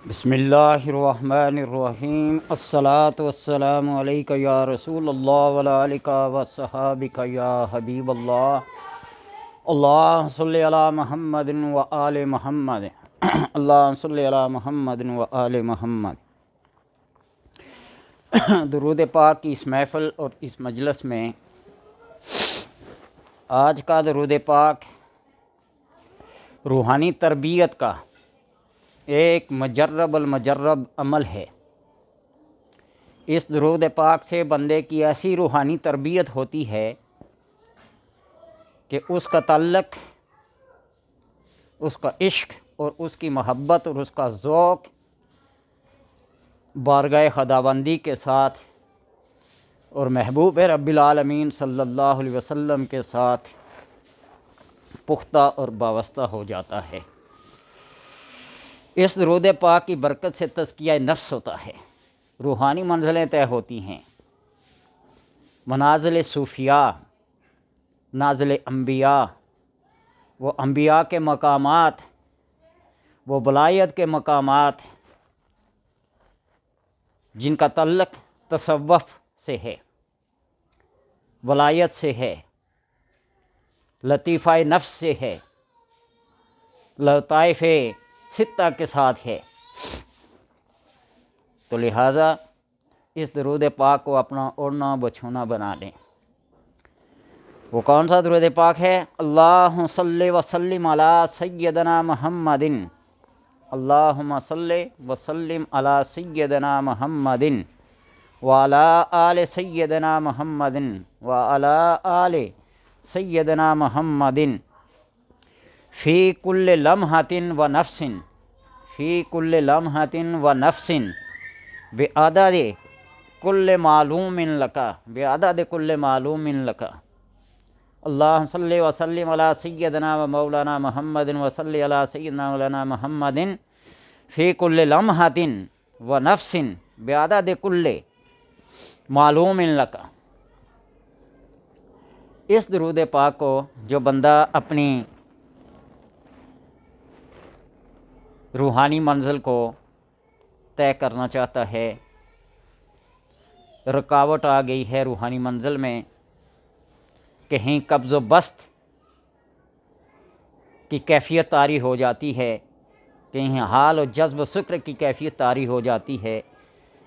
بسم اللہ الرحمن الرحیم الصلاۃ والسلام علیک یا رسول اللہ وعلی آلک وصحابک یا حبیب اللہ اللہ صلی علی محمد و آل محمد اللہ صلی علی محمد و آل محمد۔ درود پاک کی اس محفل اور اس مجلس میں آج کا درود پاک روحانی تربیت کا ایک مجرب المجرب عمل ہے۔ اس درود پاک سے بندے کی ایسی روحانی تربیت ہوتی ہے کہ اس کا تعلق، اس کا عشق اور اس کی محبت اور اس کا ذوق بارگاہ خداوندی کے ساتھ اور محبوب رب العالمین صلی اللہ علیہ وسلم کے ساتھ پختہ اور وابستہ ہو جاتا ہے۔ اس درود پاک کی برکت سے تزکیہ نفس ہوتا ہے، روحانی منزلیں طے ہوتی ہیں، منازل صوفیاء، نازل انبیاء، وہ انبیاء کے مقامات، وہ ولایت کے مقامات جن کا تعلق تصوف سے ہے، ولایت سے ہے، لطیفہ نفس سے ہے، لطائف ستہ کے ساتھ ہے۔ تو لہٰذا اس درود پاک کو اپنا اوڑھنا بچھونا بنا لیں۔ وہ کون سا درود پاک ہے؟ اللہم صلی وسلم علی سیدنا محمد، اللہم صلی وسلم علی سیدنا محمد وعلی آل سیدنا محمد وعلی آل سیدنا محمد فی کل لمحۃ و نفس، فی کل لمحۃ و نفس بعدد کل معلوم لکا، بعدد کل معلوم لکا۔ اللہم صلی وسلم علی سیدنا و مولانا محمد و صلی علی سیدنا مولانا محمد فی کل لمحۃ و نفس بعدد کل معلوم لکا۔ اس درود پاک کو جو بندہ اپنی روحانی منزل کو طے کرنا چاہتا ہے، رکاوٹ آ گئی ہے روحانی منزل میں، کہیں قبض و بسط کی کیفیت طاری ہو جاتی ہے، کہیں حال و جذب و سکر کی کیفیت طاری ہو جاتی ہے،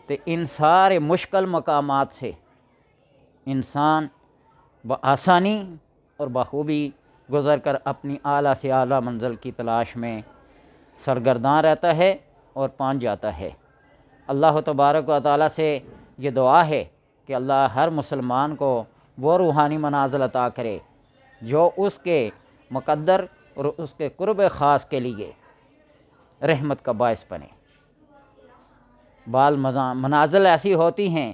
تو ان سارے مشکل مقامات سے انسان بآسانی اور بخوبی گزر کر اپنی اعلیٰ سے اعلیٰ منزل کی تلاش میں سرگرداں رہتا ہے اور پہنچ جاتا ہے۔ اللہ تبارک و تعالیٰ سے یہ دعا ہے کہ اللہ ہر مسلمان کو وہ روحانی منازل عطا کرے جو اس کے مقدر اور اس کے قرب خاص کے لیے رحمت کا باعث بنے۔ بعض منازل ایسی ہوتی ہیں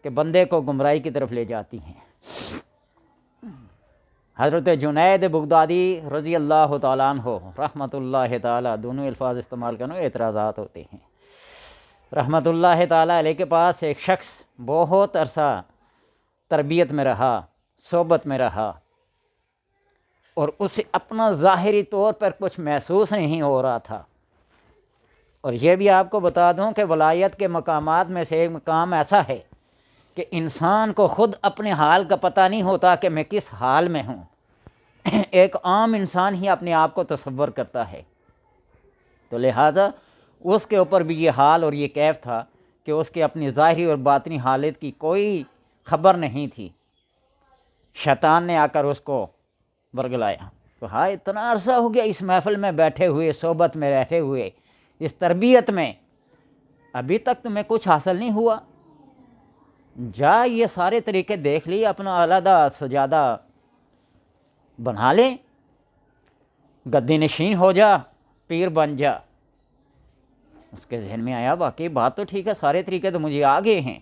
کہ بندے کو گمراہی کی طرف لے جاتی ہیں۔ حضرت جنید بغدادی رضی اللہ تعالیٰ عنہ رحمۃ اللہ تعالیٰ، دونوں الفاظ استعمال کرنے اعتراضات ہوتے ہیں، رحمۃ اللہ تعالیٰ علیہ کے پاس ایک شخص بہت عرصہ تربیت میں رہا، صحبت میں رہا، اور اسے اپنا ظاہری طور پر کچھ محسوس نہیں ہو رہا تھا۔ اور یہ بھی آپ کو بتا دوں کہ ولایت کے مقامات میں سے ایک مقام ایسا ہے کہ انسان کو خود اپنے حال کا پتہ نہیں ہوتا کہ میں کس حال میں ہوں۔ ایک عام انسان ہی اپنے آپ کو تصور کرتا ہے۔ تو لہٰذا اس کے اوپر بھی یہ حال اور یہ کیف تھا کہ اس کے اپنی ظاہری اور باطنی حالت کی کوئی خبر نہیں تھی۔ شیطان نے آ کر اس کو برگلایا، تو ہاں اتنا عرصہ ہو گیا اس محفل میں بیٹھے ہوئے، صحبت میں رہتے ہوئے، اس تربیت میں، ابھی تک تمہیں کچھ حاصل نہیں ہوا؟ جا یہ سارے طریقے دیکھ لیے، اپنا علیحدہ سجادہ بنا لے، گدی نشین ہو جا، پیر بن جا۔ اس کے ذہن میں آیا واقعی بات تو ٹھیک ہے، سارے طریقے تو مجھے آ گئے ہیں۔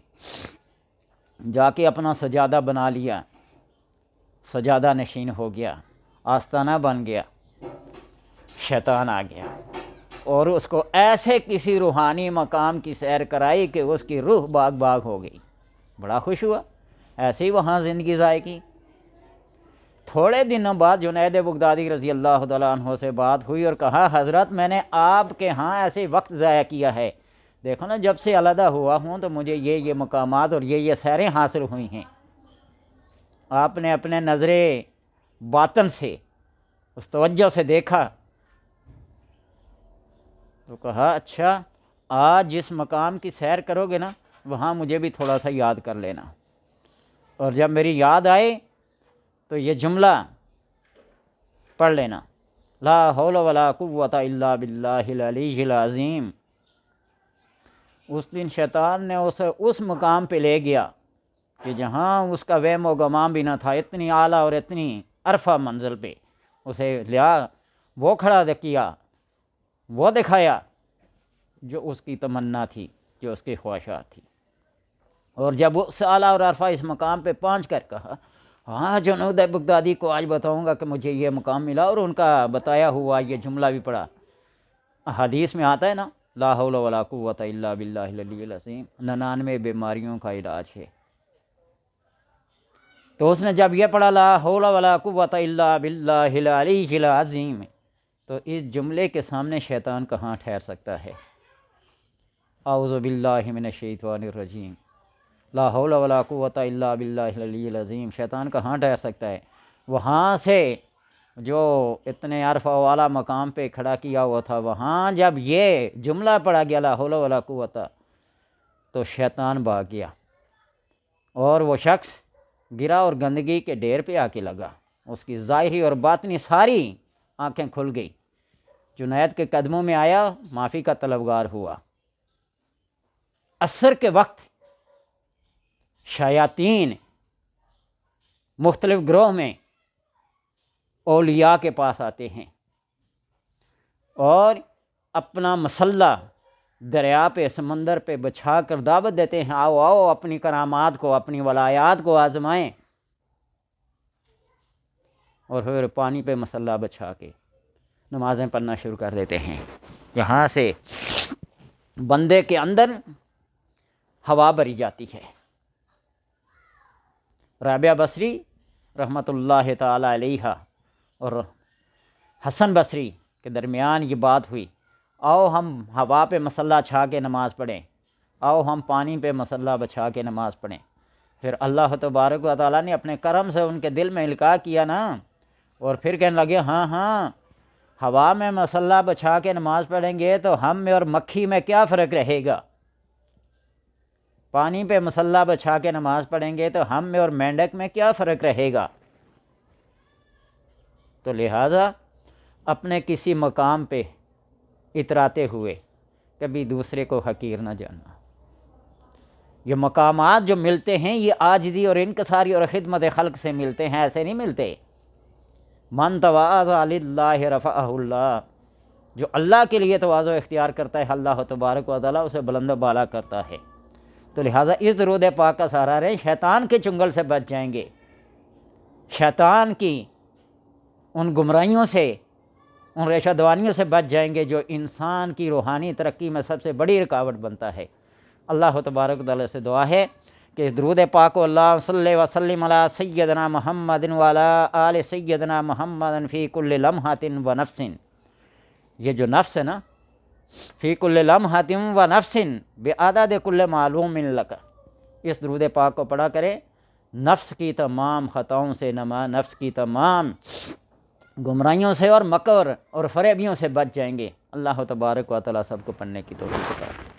جا کے اپنا سجادہ بنا لیا، سجادہ نشین ہو گیا، آستانہ بن گیا، شیطان آ گیا اور اس کو ایسے کسی روحانی مقام کی سیر کرائی کہ اس کی روح باغ باغ ہو گئی۔ بڑا خوش ہوا، ایسے ہی وہاں زندگی ضائع کی۔ تھوڑے دنوں بعد جنید بغدادی رضی اللہ تعالیٰ عنہ سے بات ہوئی اور کہا حضرت میں نے آپ کے ہاں ایسے وقت ضائع کیا ہے، دیکھو نا جب سے علیحدہ ہوا ہوں تو مجھے یہ مقامات اور یہ سیریں حاصل ہوئی ہیں، آپ نے اپنے نظر باطن سے اس توجہ سے دیکھا تو کہا اچھا آج جس مقام کی سیر کرو گے نا وہاں مجھے بھی تھوڑا سا یاد کر لینا، اور جب میری یاد آئے تو یہ جملہ پڑھ لینا، لا حول ولا قوت الا باللہ العلی العظیم۔ اس دن شیطان نے اسے اس مقام پہ لے گیا کہ جہاں اس کا وہم و گمان بھی نہ تھا، اتنی اعلیٰ اور اتنی عرفہ منزل پہ اسے لیا، وہ کھڑا کیا، وہ دکھایا جو اس کی تمنا تھی، جو اس کی خواہشات تھی۔ اور جب اس اعلیٰ اور عرفہ اس مقام پہ پہنچ کر کہا ہاں جنید بغدادی کو آج بتاؤں گا کہ مجھے یہ مقام ملا، اور ان کا بتایا ہوا یہ جملہ بھی پڑھا۔ حدیث میں آتا ہے نا لا حول ولا قوت الا باللہ العلی العظیم 99 بیماریوں کا علاج ہے، تو اس نے جب یہ پڑھا لا حول ولا قوت الا باللہ العلی العظیم، تو اس جملے کے سامنے شیطان کہاں ٹھہر سکتا ہے؟ اعوذ باللہ من الشیطان الرجیم، لا حول ولا قوت الا باللہ العلی العظیم، شیطان کہاں ٹھہر سکتا ہے؟ وہاں سے جو اتنے عرفہ والا مقام پہ کھڑا کیا ہوا تھا، وہاں جب یہ جملہ پڑھا گیا لا حول ولا قوت، تو شیطان بھاگ گیا اور وہ شخص گرا اور گندگی کے ڈھیر پہ آ کے لگا، اس کی ظاہری اور باطنی ساری آنکھیں کھل گئی، جنید کے قدموں میں آیا، معافی کا طلبگار ہوا۔ عصر کے وقت شیاطین مختلف گروہ میں اولیاء کے پاس آتے ہیں اور اپنا مسلح دریا پہ سمندر پہ بچھا کر دعوت دیتے ہیں آؤ آؤ اپنی کرامات کو، اپنی ولایات کو آزمائیں، اور پھر پانی پہ مسلح بچھا کے نمازیں پڑھنا شروع کر دیتے ہیں۔ یہاں سے بندے کے اندر ہوا بھری جاتی ہے۔ رابعہ بصری رحمۃ اللہ تعالی علیہ اور حسن بصری کے درمیان یہ بات ہوئی، آؤ ہم ہوا پہ مسلح چھا کے نماز پڑھیں، آؤ ہم پانی پہ مسلح بچھا کے نماز پڑھیں۔ پھر اللہ تبارک و تعالیٰ نے اپنے کرم سے ان کے دل میں القاء کیا نا، اور پھر کہنے لگے ہاں ہاں ہوا میں مسلح بچھا کے نماز پڑھیں گے تو ہم میں اور مکھی میں کیا فرق رہے گا، پانی پہ مسلح بچھا کے نماز پڑھیں گے تو ہم میں اور مینڈک میں کیا فرق رہے گا۔ تو لہٰذا اپنے کسی مقام پہ اتراتے ہوئے کبھی دوسرے کو حقیر نہ جاننا۔ یہ مقامات جو ملتے ہیں یہ عاجزی اور انکساری اور خدمت خلق سے ملتے ہیں، ایسے نہیں ملتے۔ من تواضع للہ رفعہ اللہ، جو اللہ کے لیے تواضع اختیار کرتا ہے اللہ تبارک و تعالیٰ اسے بلند و بالا کرتا ہے۔ تو لہٰذا اس درود پاک کا سہارا رہیں، شیطان کے چنگل سے بچ جائیں گے، شیطان کی ان گمراہیوں سے، ان ریشہ دوانیوں سے بچ جائیں گے جو انسان کی روحانی ترقی میں سب سے بڑی رکاوٹ بنتا ہے۔ اللہ تبارک و تعالیٰ سے دعا ہے کہ اس درود پاک کو اللہ صلی وسلم علی سیدنا محمد وعلی آل سیدنا محمد فی کل لمحۃ و نفس، یہ جو نفس ہے نا، فی کل لمحۃ و نفس بعدد کل معلوم لک، اس درود پاک کو پڑھا کریں، نفس کی تمام خطاؤں سے، نفس کی تمام گمراہیوں سے اور مکر اور فریبیوں سے بچ جائیں گے۔ اللہ تبارک و تعالیٰ سب کو پڑھنے کی توفیق عطا فرمائے۔